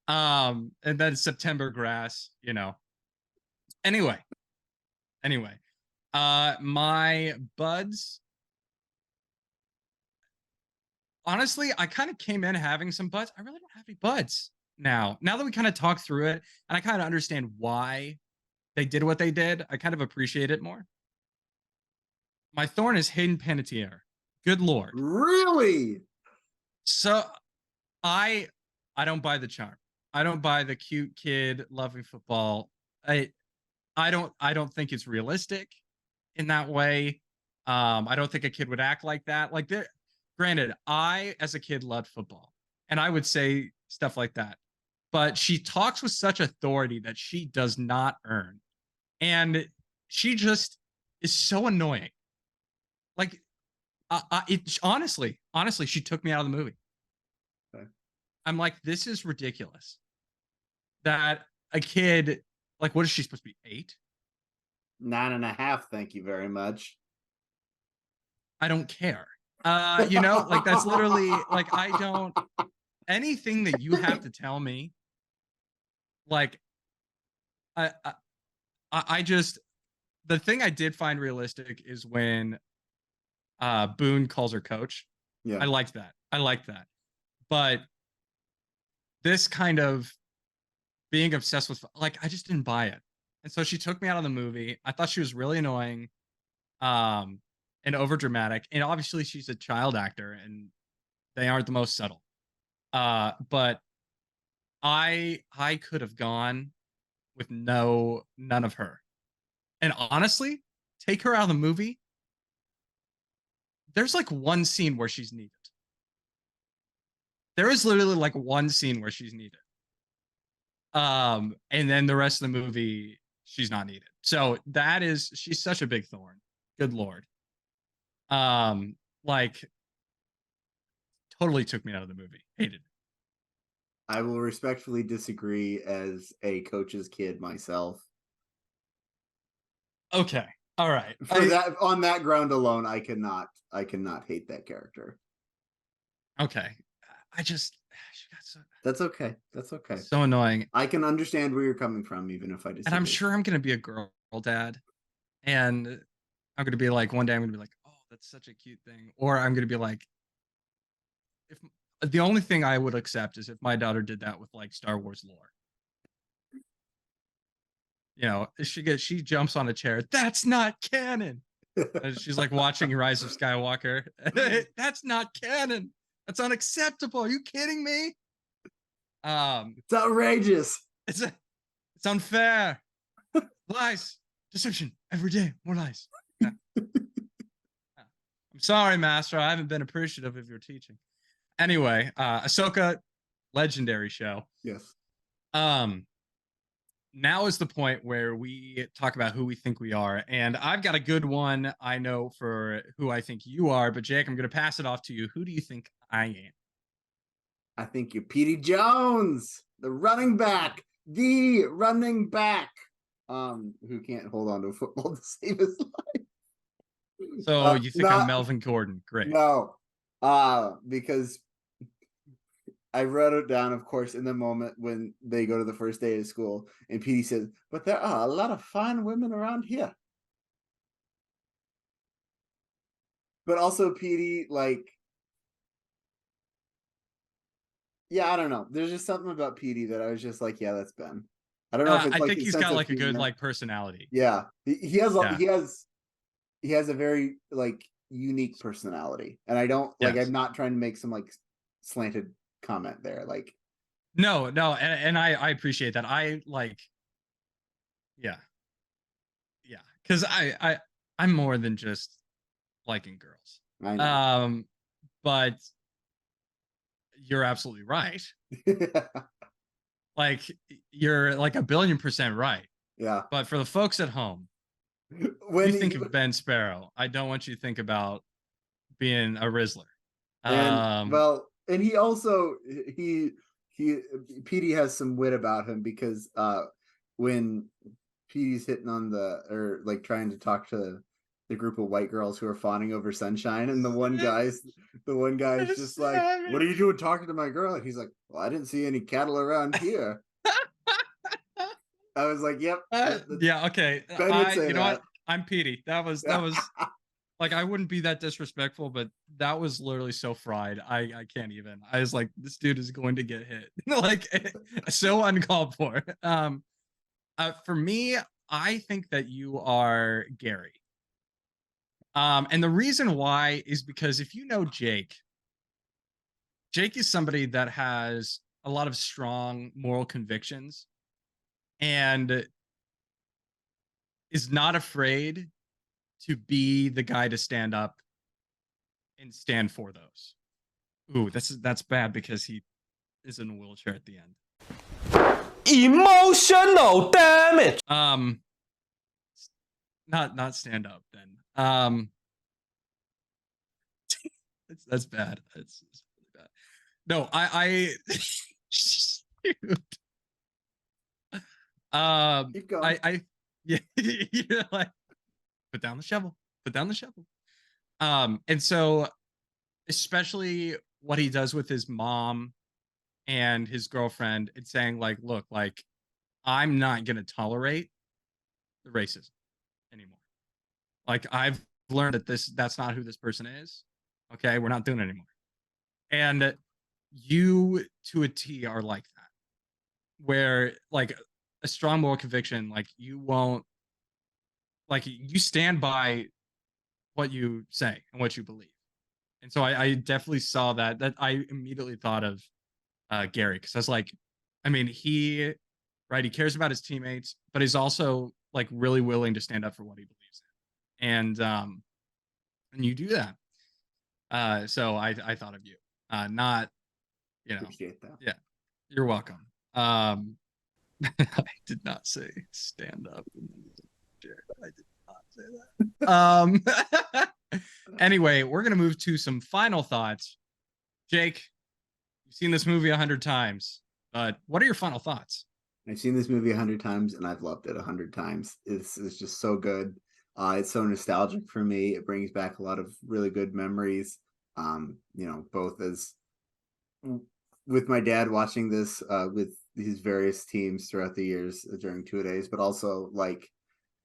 And then September Grass, Anyway, my buds. Honestly, I kind of came in having some buds. I really don't have any buds now. Now that we kind of talk through it, and I kind of understand why they did what they did, I kind of appreciate it more. My thorn is Hayden Panettiere. Good Lord. Really? So I don't buy the charm. I don't buy the cute kid loving football. I don't think it's realistic in that way. I don't think a kid would act like that. Like there, granted, I as a kid loved football and I would say stuff like that. But she talks with such authority that she does not earn. And she just is so annoying. Like honestly, she took me out of the movie. Okay. I'm like, this is ridiculous. That a kid, like, what is she supposed to be? 8? 9.5. Thank you very much. I don't care. Like that's literally like I don't anything that you have to tell me. Like, I just the thing I did find realistic is when Boone calls her coach. Yeah. I liked that. But this kind of being obsessed with, like, I just didn't buy it. And so she took me out of the movie. I thought she was really annoying and over dramatic. And obviously she's a child actor and they aren't the most subtle. But I could have gone with none of her. And honestly, take her out of the movie. There's like one scene where she's needed. There is literally like one scene where she's needed. And then the rest of the movie, she's not needed. So she's such a big thorn. Good Lord. Like totally took me out of the movie. Hated it. I will respectfully disagree as a coach's kid myself. Okay. All right. On that ground alone, I cannot hate that character. Okay. She got so. That's okay. That's okay. So annoying. I can understand where you're coming from, even if I disagree. And I'm sure I'm gonna be a girl dad, and I'm gonna be like, one day I'm gonna be like, oh, that's such a cute thing, or I'm gonna be like, if the only thing I would accept is if my daughter did that with like Star Wars lore. She jumps on a chair. That's not canon. She's like watching Rise of Skywalker. That's not canon. That's unacceptable. Are you kidding me? It's outrageous. It's unfair. Lies, deception, every day, more lies. Yeah. I'm sorry, Master. I haven't been appreciative of your teaching. Anyway, Ahsoka, legendary show. Yes. Now is the point where we talk about who we think we are. And I've got a good one I know for who I think you are. But Jake, I'm going to pass it off to you. Who do you think I am? I think you're Petey Jones, the running back. Who can't hold on to a football to save his life. So you think I'm Melvin Gordon? Great. No, because I wrote it down, of course, in the moment when they go to the first day of school, and Petey says, "But there are a lot of fine women around here." But also, Petey, like, yeah, I don't know. There's just something about Petey that I was just like, yeah, that's Ben. I don't know if it's I like think he's got like a good humor. like personality. Yeah, he has a very like unique personality, and I don't like. Yes. I'm not trying to make some like slanted comment there. Like, no, and I appreciate that. I like, yeah, because I'm more than just liking girls. I know. But you're absolutely right. Like you're like 1,000,000,000% right. Yeah. But for the folks at home, when you think of Ben Sparrow, I don't want you to think about being a Rizzler. And he also Petey has some wit about him because when Petey's hitting on like trying to talk to the group of white girls who are fawning over Sunshine, and the one guy's just like, "What are you doing talking to my girl?" And he's like, "Well, I didn't see any cattle around here." I was like, yep. Yeah, okay. Ben would say you know that. what? I'm Petey. That was like, I wouldn't be that disrespectful, but that was literally so fried. I can't even. I was like, this dude is going to get hit. Like, so uncalled for. For me, I think that you are Gary. And the reason why is because if you know Jake is somebody that has a lot of strong moral convictions and is not afraid to be the guy to stand up and stand for those. Ooh, that's bad because he is in a wheelchair at the end. Emotional damage. Not stand up then. That's bad. It's really bad. No, I Keep going. yeah, you're like, put down the shovel. Put down the shovel. And so especially what he does with his mom and his girlfriend, it's saying like, look, like, I'm not gonna tolerate the racism anymore. Like, I've learned that that's not who this person is. Okay, we're not doing it anymore. And you to a T are like that, where like a strong moral conviction, like you won't, like you stand by what you say and what you believe. And so I definitely saw that I immediately thought of Gary, because I was like, I mean, he cares about his teammates, but he's also like really willing to stand up for what he believes in. And you do that. So I thought of you. Not, Appreciate that. Yeah, you're welcome. I did not say stand up. I did not say that. Anyway, we're gonna move to some final thoughts. Jake, you've seen this movie 100 times, but what are your final thoughts? I've seen this movie 100 times and I've loved it 100 times. It's just so good. It's so nostalgic for me. It brings back a lot of really good memories. Both as with my dad watching this with his various teams throughout the years during 2-a-days, but also like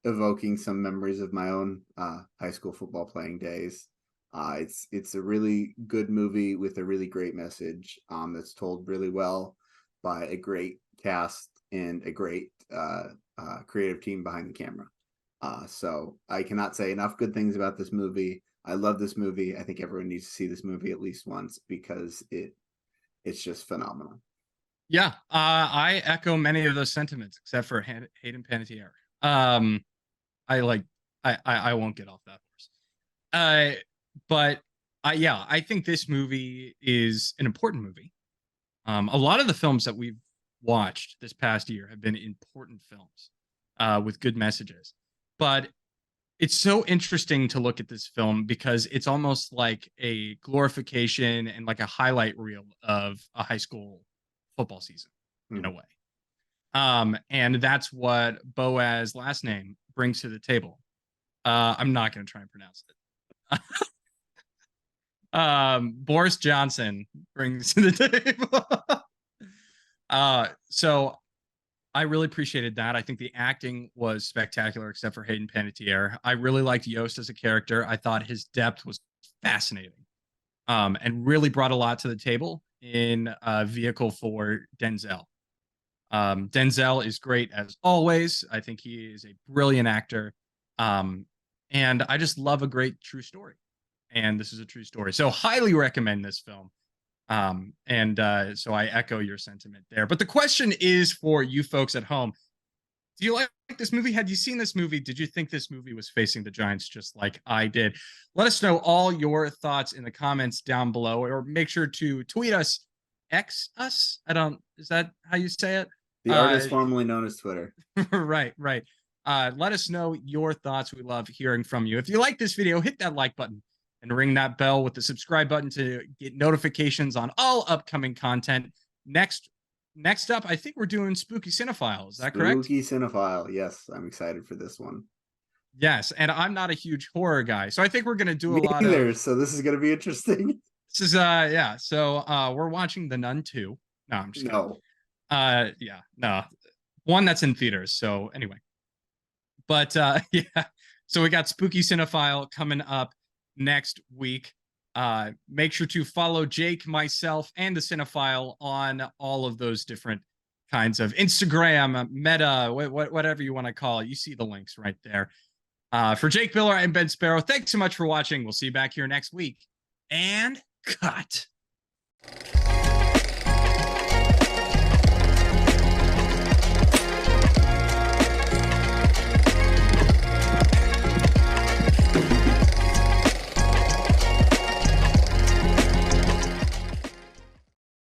evoking some memories of my own high school football playing days. It's a really good movie with a really great message that's told really well by a great cast and a great creative team behind the camera. So I cannot say enough good things about this movie. I love this movie. I think everyone needs to see this movie at least once because it's just phenomenal. Yeah, I echo many of those sentiments except for Hayden Panettiere. I won't get off that horse. But I think this movie is an important movie. A lot of the films that we've watched this past year have been important films with good messages. But it's so interesting to look at this film because it's almost like a glorification and like a highlight reel of a high school football season in a way. And that's what Boaz's last name brings to the table. I'm not going to try and pronounce it. Boris Johnson brings to the table. So I really appreciated that. I think the acting was spectacular, except for Hayden Panettiere. I really liked Yoast as a character. I thought his depth was fascinating, and really brought a lot to the table in a vehicle for Denzel. Denzel is great as always. I think he is a brilliant actor. And I just love a great true story. And this is a true story. So highly recommend this film. So I echo your sentiment there. But the question is for you folks at home. Do you like this movie? Had you seen this movie? Did you think this movie was facing the Giants just like I did? Let us know all your thoughts in the comments down below, or make sure to tweet us, X us. Is that how you say it? The artist formerly known as Twitter. Right. Let us know your thoughts. We love hearing from you. If you like this video, hit that like button and ring that bell with the subscribe button to get notifications on all upcoming content. Next up, I think we're doing Spooky Cinefile. Is that correct? Spooky Cinefile. Yes, I'm excited for this one. Yes, and I'm not a huge horror guy, so I think we're going to do Me a lot either, of... So this is going to be interesting. This is, yeah. So we're watching The Nun 2. No, I'm just kidding. No. Yeah, no. one that's in theaters. So anyway, but yeah, so we got Spooky Cinephile coming up next week. Make sure to follow Jake, myself, and the Cinephile on all of those different kinds of Instagram, Meta, whatever you want to call it. You see the links right there. For Jake Biller and Ben Sparrow, thanks so much for watching. We'll see you back here next week. And cut.